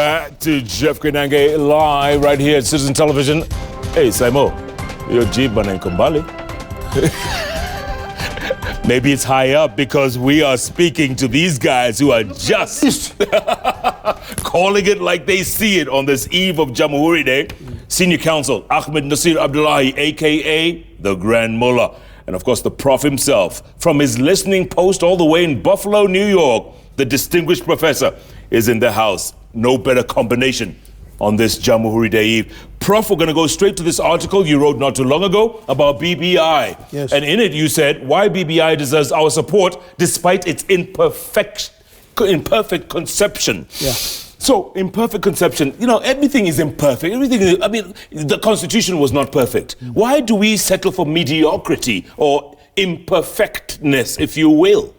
Back to Jeff Kenange live right here at Citizen Television. Hey, Saimo, your Jeep and Kumbali. Maybe it's high up because we are speaking to these guys who are just calling it like they see it on this eve of Jamhuri Day. Senior Counsel Ahmednassir Abdullahi, a.k.a. the Grand Mullah. And of course, the Prof himself, from his listening post all the way in Buffalo, New York, the distinguished professor is in the house. No better combination on this Jamhuri Day Eve. Prof, we're going to go straight to this article you wrote not too long ago about BBI. Yes. And in it you said why BBI deserves our support despite its imperfect conception. Yeah. So, imperfect conception, you know, everything is imperfect. I mean, the Constitution was not perfect. Why do we settle for mediocrity or imperfectness, if you will?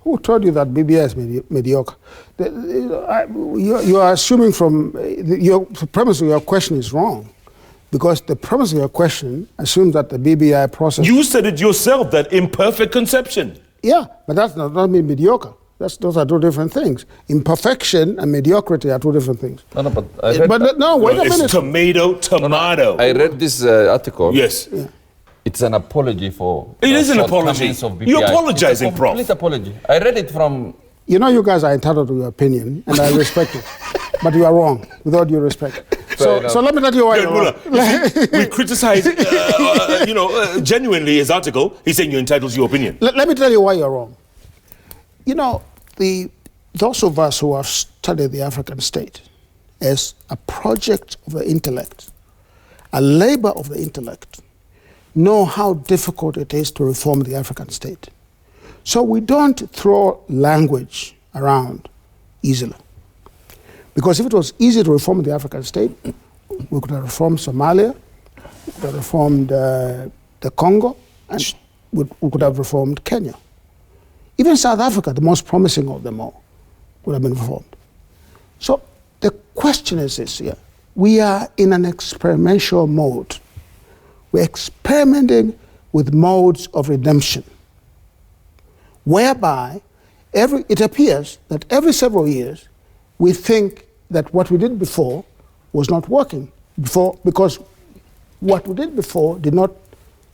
Who told you that BBI is mediocre? You are assuming from your premise of your question is wrong, because the premise of your question assumes that the BBI process. You said it yourself, that imperfect conception. Yeah, but that's not mean mediocre. Those are two different things. Imperfection and mediocrity are two different things. No, but I read, wait a minute. It's tomato. I read this article. Yes. Yeah. It's an apology for. It is an apology. Of BBI. You're apologizing, it's a Prof. complete apology. I read it from. You know, you guys are entitled to your opinion, and I respect it. But you are wrong, with all due respect. So let me tell you why you're wrong. We criticize, genuinely his article. He's saying you're entitled to your opinion. Let me tell you why you're wrong. You know, those of us who have studied the African state as a project of the intellect, a labor of the intellect, know how difficult it is to reform the African state. So we don't throw language around easily. Because if it was easy to reform the African state, we could have reformed Somalia, we could have reformed the Congo, and we could have reformed Kenya. Even South Africa, the most promising of them all, would have been reformed. So the question is this here. We are in an experimental mode. We're experimenting with modes of redemption, whereby it appears that every several years we think that what we did before was not working because what we did before did not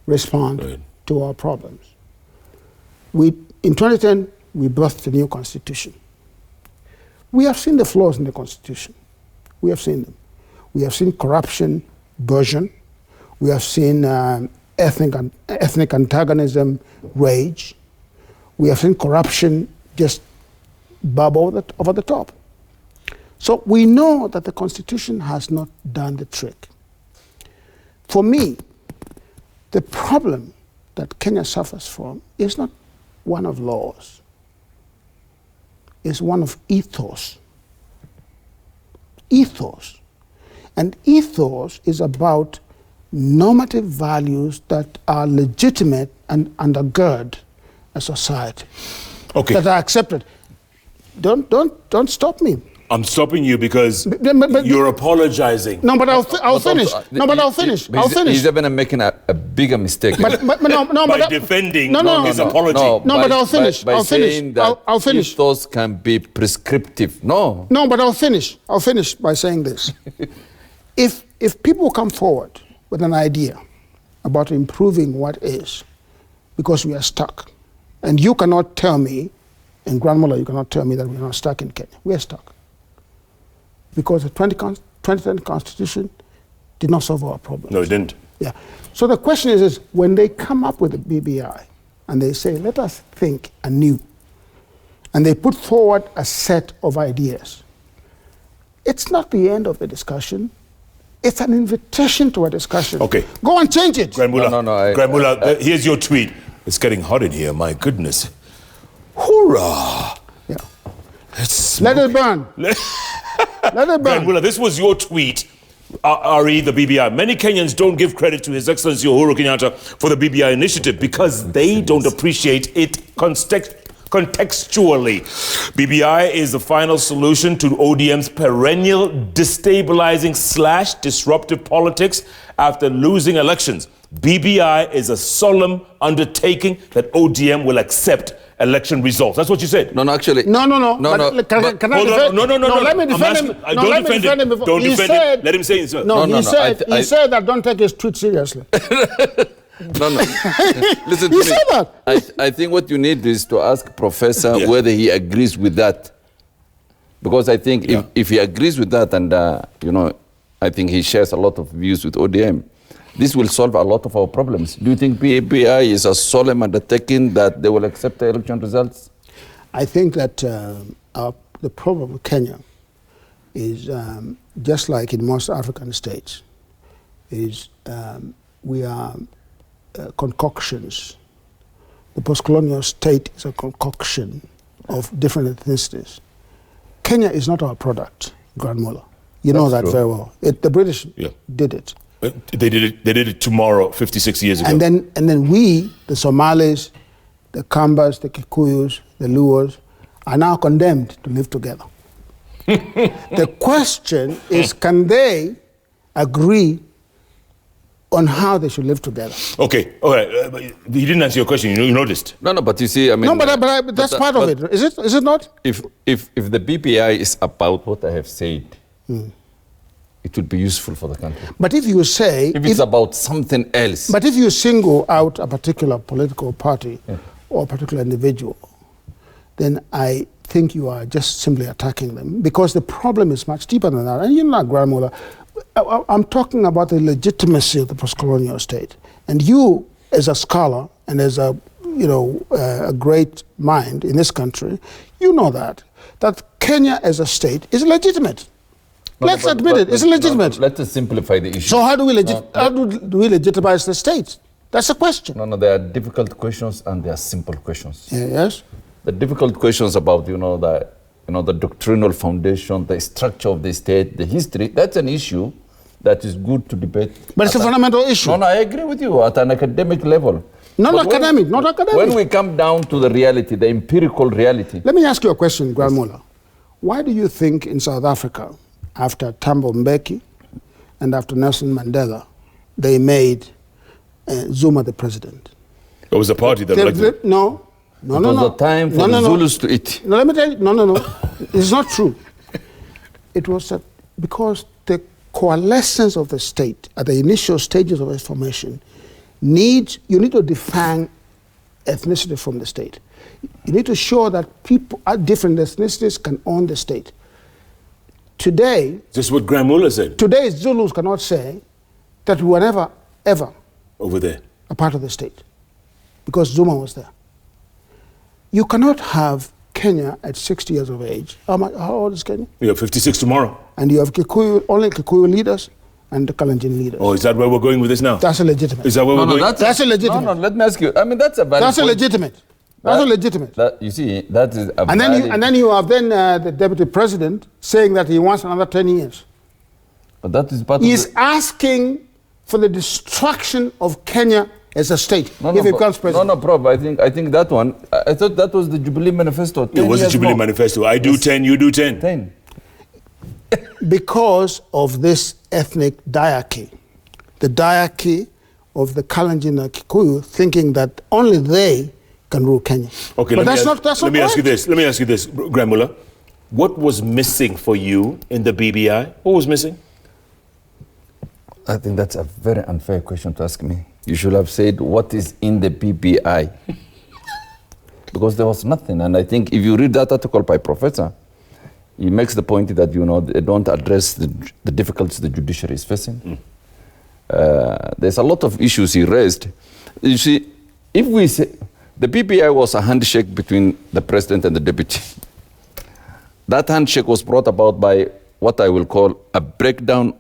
respond to our problems. In 2010, we birthed a new constitution. We have seen the flaws in the constitution. We have seen them. We have seen corruption burgeon. We have seen ethnic antagonism rage. We have seen corruption just bubble over the top. So we know that the Constitution has not done the trick. For me, the problem that Kenya suffers from is not one of laws. It's one of ethos. Ethos. And ethos is about normative values that are legitimate and undergird a society. Okay. That are accepted. Don't stop me. I'm stopping you because you're apologizing. No, but I'll finish. I'll finish. He's even making a bigger mistake. By defending his apology. But I'll finish. By saying that I'll finish. Ethos can be prescriptive. No, but I'll finish. I'll finish by saying this. If people come forward with an idea about improving what is, because we are stuck, and you cannot tell me, and Grand Mullah, you cannot tell me that we're not stuck in Kenya. We are stuck. Because the 2010 Constitution did not solve our problems. No, it didn't. Yeah. So the question is when they come up with the BBI and they say, let us think anew, and they put forward a set of ideas, it's not the end of the discussion. It's an invitation to a discussion. Okay. Go and change it. Grand Mullah, Grand Mullah, here's your tweet. It's getting hot in here, my goodness. Hoorah! Yeah. Let it burn. Let it burn. Mullah, this was your tweet, RE, the BBI. Many Kenyans don't give credit to His Excellency Uhuru Kenyatta for the BBI initiative because they don't appreciate it contextually. BBI is the final solution to ODM's perennial destabilizing / disruptive politics after losing elections. BBI is a solemn undertaking that ODM will accept election results. That's what you said. No, actually. No. No, But can I Hold defend? on. No. Let me defend him. Don't defend him. before. Don't He defend said- him. Let him say it. Sir. No, No, he no, said that don't take his tweet seriously. No. Listen to He me. said that. I think what you need is to ask Professor Yeah. whether he agrees with that. Because I think if he agrees with that, and I think he shares a lot of views with ODM, this will solve a lot of our problems. Do you think BBI is a solemn undertaking that they will accept the election results? I think that the problem with Kenya is just like in most African states, is we are concoctions. The post-colonial state is a concoction of different ethnicities. Kenya is not our product, Grand Mullah. You know that true. very well. The British Yeah. did it. They did it tomorrow, 56 years ago. And then we, the Somalis, the Kambas, the Kikuyus, the Luos, are now condemned to live together. The question is, can they agree on how they should live together? Okay, all right. He didn't answer your question. You noticed. No, but you see, I mean... No, but that's part of it. Is it not? If the BBI is about what I have said, it would be useful for the country. But if you say... If it's about something else... But if you single out a particular political party or a particular individual, then I think you are just simply attacking them, because the problem is much deeper than that. And you know, Grand Mullah, I'm talking about the legitimacy of the post-colonial state. And you, as a scholar and as a great mind in this country, you know that Kenya as a state is legitimate. Let's admit it. It's legitimate. Let us simplify the issue. So how do we legitimize the state? That's the question. No, there are difficult questions and there are simple questions. Yes. The difficult questions about the doctrinal foundation, the structure of the state, the history, that's an issue that is good to debate. But it's a fundamental issue. No, I agree with you at an academic level. Not But academic. When we come down to the reality, the empirical reality. Let me ask you a question, Grand Mullah. Why do you think in South Africa, after Thabo Mbeki and after Nelson Mandela, they made Zuma the president? It was the party that elected. No. It was the time for the Zulus to eat. No, let me tell you. No. It's not true. It was because the coalescence of the state at the initial stages of its formation you need to define ethnicity from the state. You need to show that people at different ethnicities can own the state. Today, Just what Grand Mullah said today's Zulus cannot say that we were never, ever over there. a part of the state because Zuma was there. You cannot have Kenya at 60 years of age. How old is Kenya? We have 56 tomorrow. And you have only Kikuyu leaders and the Kalenjin leaders. Oh, is that where we're going with this now? That's illegitimate. Is that where we're going? That's illegitimate. No, let me ask you. I mean, that's a valid That's point. illegitimate. That's illegitimate. You see, that is a And valid... then you have the deputy president saying that he wants another 10 years. But that is part He's of the... asking for the destruction of Kenya as a state if he becomes president. No, Prof, I think that one, I thought that was the Jubilee Manifesto. It was a Jubilee Manifesto. I do 10, you do 10. 10. Because of this ethnic diarchy, the diarchy of the Kalenjin and Kikuyu thinking that only they can rule Kenya. Okay, but let that's me ask you correct. this. Let me ask you this, Grand Mullah. What was missing for you in the BBI? What was missing? I think that's a very unfair question to ask me. You should have said, what is in the BBI? Because there was nothing. And I think if you read that article by Professor, he makes the point that, they don't address the difficulties the judiciary is facing. There's a lot of issues he raised. You see, if we say, the BBI was a handshake between the president and the deputy. That handshake was brought about by what I will call a breakdown,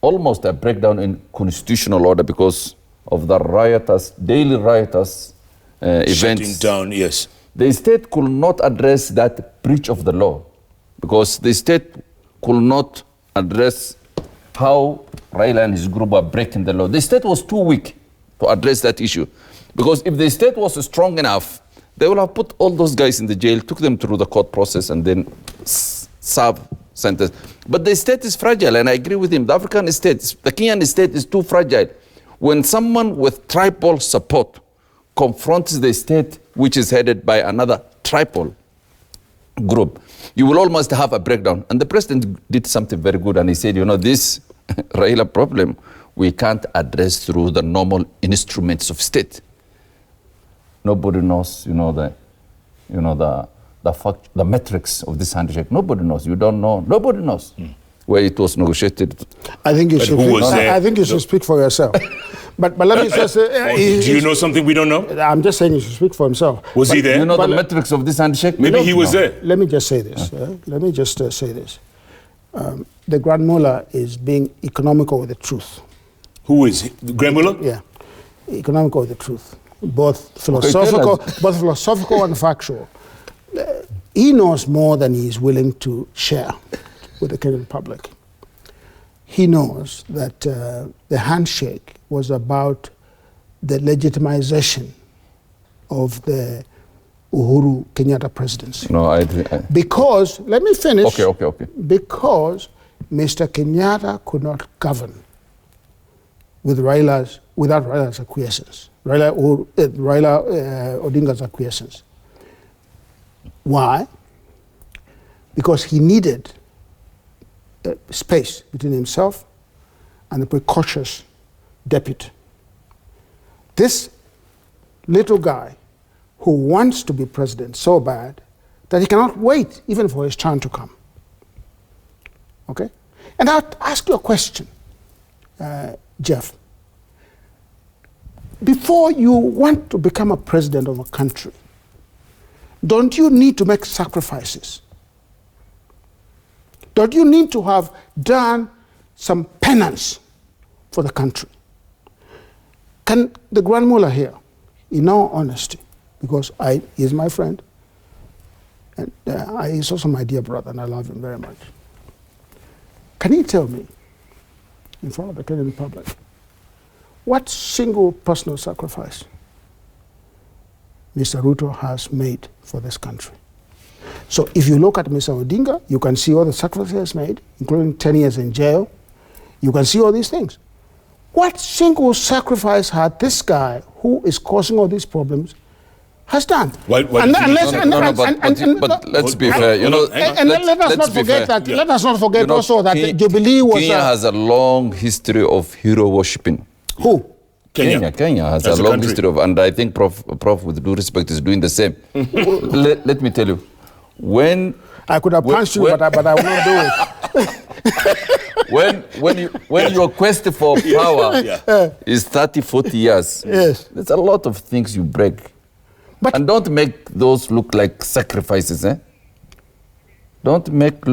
almost a breakdown in constitutional order because of the daily riotous events. Shutting down, yes. The state could not address that breach of the law because the state could not address how Raila and his group were breaking the law. The state was too weak to address that issue because if the state was strong enough, they would have put all those guys in the jail, took them through the court process and then serve sentence. But the state is fragile, and I agree with him. The African state, the Kenyan state is too fragile. When someone with tribal support confronts the state which is headed by another tribal group, you will almost have a breakdown. And the president did something very good, and he said, this Raila problem, we can't address through the normal instruments of state. Nobody knows, the metrics of this handshake. Nobody knows. You don't know. Nobody knows where it was negotiated. I think you should. I think you should speak for yourself. But let me just. Do you know something we don't know? I'm just saying you should speak for himself. Was he there? You know the metrics of this handshake? Maybe he was there. Let me just say this. Let me just say this. The Grand Mullah is being economical with the truth. Who is he? The Grand Mullah? Yeah, economical with the truth, both philosophical and factual. He knows more than he is willing to share with the Kenyan public. He knows that the handshake was about the legitimization of the Uhuru Kenyatta presidency. No, I because, let me finish. Okay. Because Mr. Kenyatta could not govern without Raila's acquiescence, Raila Odinga's acquiescence. Why? Because he needed space between himself and the precocious deputy. This little guy who wants to be president so bad that he cannot wait even for his turn to come. Okay? And I'll ask you a question, Jeff. Before you want to become a president of a country, don't you need to make sacrifices? Don't you need to have done some penance for the country? Can the Grand Mullah here, in all honesty, because he is my friend, and he's also my dear brother, and I love him very much. Can he tell me, in front of the Kenyan public, what single personal sacrifice Mr. Ruto has made for this country? So if you look at Mr. Odinga, you can see all the sacrifices made, including 10 years in jail. You can see all these things. What single sacrifice had this guy, who is causing all these problems, has done? But let's be fair. Let us not forget that. Let us not forget also that Jubilee was. Kenya has a long history of hero worshipping. Who? Kenya has a long history of, and I think Prof, with due respect, is doing the same. let me tell you, when I could have punched you, but I will not do it. when your quest for power is 30, 40 years, yes, there's a lot of things you break. And don't make those look like sacrifices, Don't make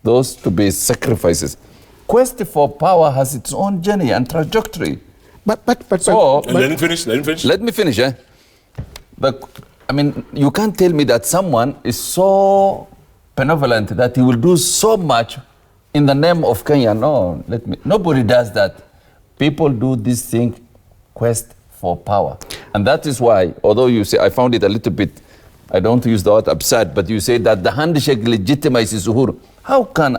those to be sacrifices. Quest for power has its own journey and trajectory. Let him finish. Let me finish, you can't tell me that someone is so benevolent that he will do so much in the name of Kenya. No, nobody does that. People do this thing, quest for power. And that is why, although you say, I found it a little bit, I don't use the word absurd, but you say that the handshake legitimizes Uhuru. How can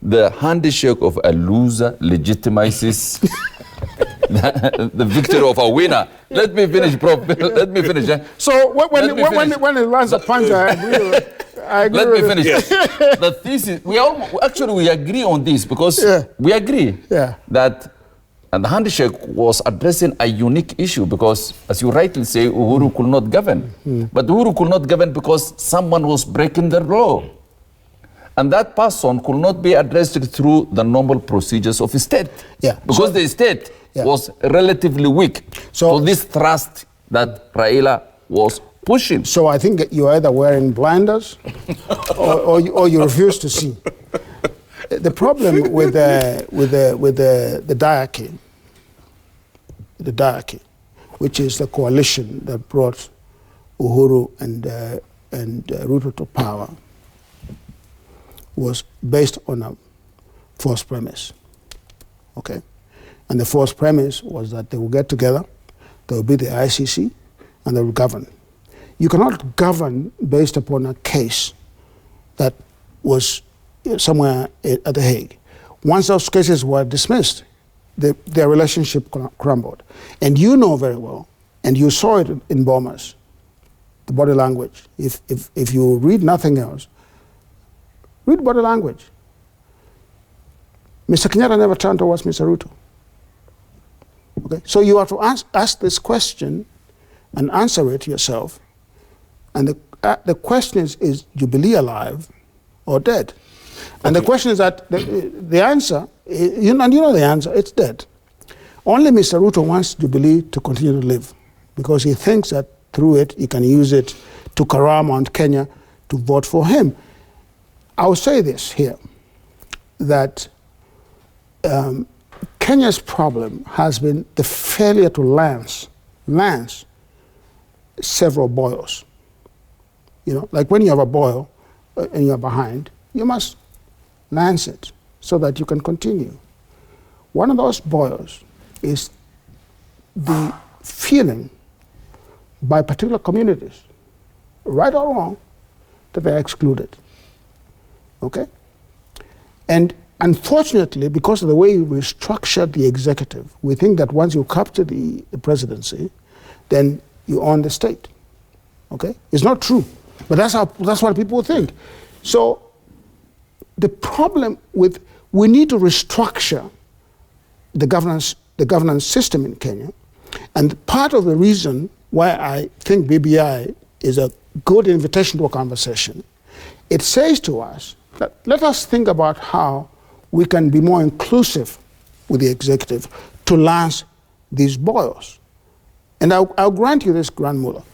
the handshake of a loser legitimizes the victory of a winner? Let me finish, Prof. Let me finish. So when it lands a punch, I agree. Let me finish. The thesis, we agree on this because we agree that the handshake was addressing a unique issue because, as you rightly say, Uhuru could not govern. But Uhuru could not govern because someone was breaking the law. And that person could not be addressed through the normal procedures of a state. Because the state was relatively weak. So this thrust that Raila was pushing. So I think you're either wearing blinders or you refuse to see. The problem with the diarchy, which is the coalition that brought Uhuru and Ruto to power, was based on a false premise. Okay? And the false premise was that they will get together, there will be the ICC, and they will govern. You cannot govern based upon a case that was somewhere at The Hague. Once those cases were dismissed, their relationship crumbled. And you know very well, And you saw it in Bomas, the body language. If you read nothing else, read body language. Mr. Kenyatta never turned towards Mr. Ruto. Okay? So you have to ask this question and answer it yourself. And the question is Jubilee alive or dead? And the question is that the answer, you know the answer, it's dead. Only Mr. Ruto wants Jubilee to continue to live because he thinks that through it he can use it to corral Mount Kenya to vote for him. I will say this here, that Kenya's problem has been the failure to lance several boils. You know, like when you have a boil and you're behind, you must lance it so that you can continue. One of those boils is the feeling by particular communities, right or wrong, that they're excluded. Okay? And unfortunately, because of the way we structured the executive, we think that once you capture the presidency, then you own the state. Okay? It's not true. But that's what people think. So the problem with, we need to restructure the governance system in Kenya. And part of the reason why I think BBI is a good invitation to a conversation, it says to us that let us think about how we can be more inclusive with the executive to lance these boils. And I'll grant you this, Grand Mullah.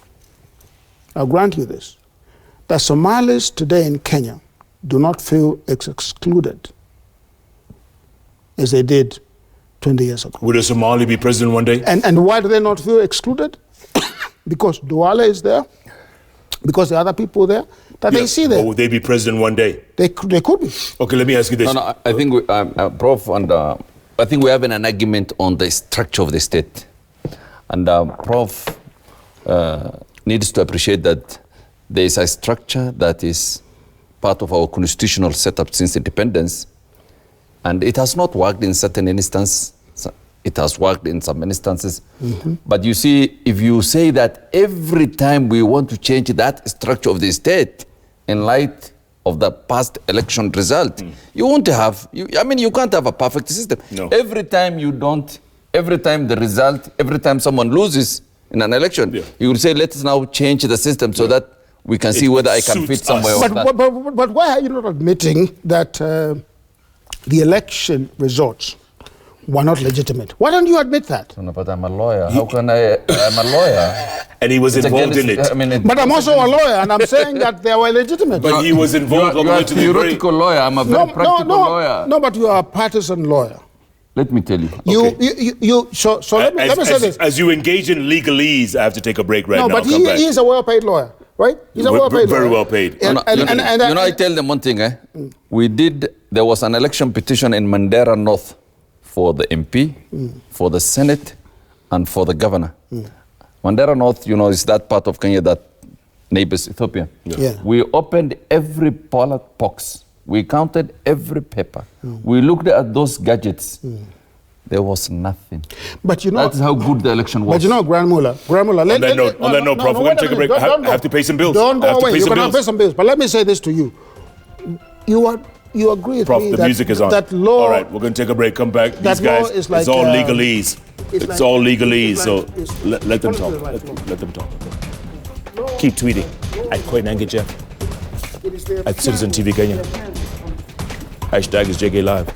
I'll grant you this, that Somalis today in Kenya do not feel excluded as they did 20 years ago. Would a Somali be president one day? And why do they not feel excluded? Because Duale is there, because there are other people there that they see there. But would they be president one day? They could be. Okay, let me ask you this. No, I think, Prof, and I think we have an argument on the structure of the state. And Prof needs to appreciate that there is a structure that is part of our constitutional setup since independence. And it has not worked in certain instances. It has worked in some instances. Mm-hmm. But you see, if you say that every time we want to change that structure of the state in light of the past election result, you won't have, you can't have a perfect system. No. Every time someone loses in an election, you will say, let's now change the system so that we can see whether I can fit somewhere. But why are you not admitting that the election results were not legitimate? Why don't you admit that? No, but I'm a lawyer. How can I'm a lawyer. And he was involved in it. But I'm also a lawyer, and I'm saying that they were legitimate. But he was involved. You are a theoretical lawyer. I'm a very practical lawyer. No, but you are a partisan lawyer. Let me tell you. So let me say this. As you engage in legalese, I have to take a break now. No, but he is a well-paid lawyer, right? He's a well-paid lawyer. Very well paid. I tell them one thing. There was an election petition in Mandera North for the MP, for the Senate, and for the governor. Mandera North, is that part of Kenya that neighbors Ethiopia. Yeah. We opened every ballot box. We counted every paper. We looked at those gadgets. There was nothing. But that's how good the election was. But Grand Mullah. On that note, Prof, we're going to take a break. I have to pay some bills. Don't go away. You're going to pay some bills. But let me say this to you. You agree with Prof, me the that music is on. That law. All right, we're going to take a break. Come back. These That law guys, is like, it's all legalese. It's all legalese. So like- let them talk. Let them talk. Keep tweeting at Koinange Jeff, at Citizen TV Kenya. Hashtag is JK Live.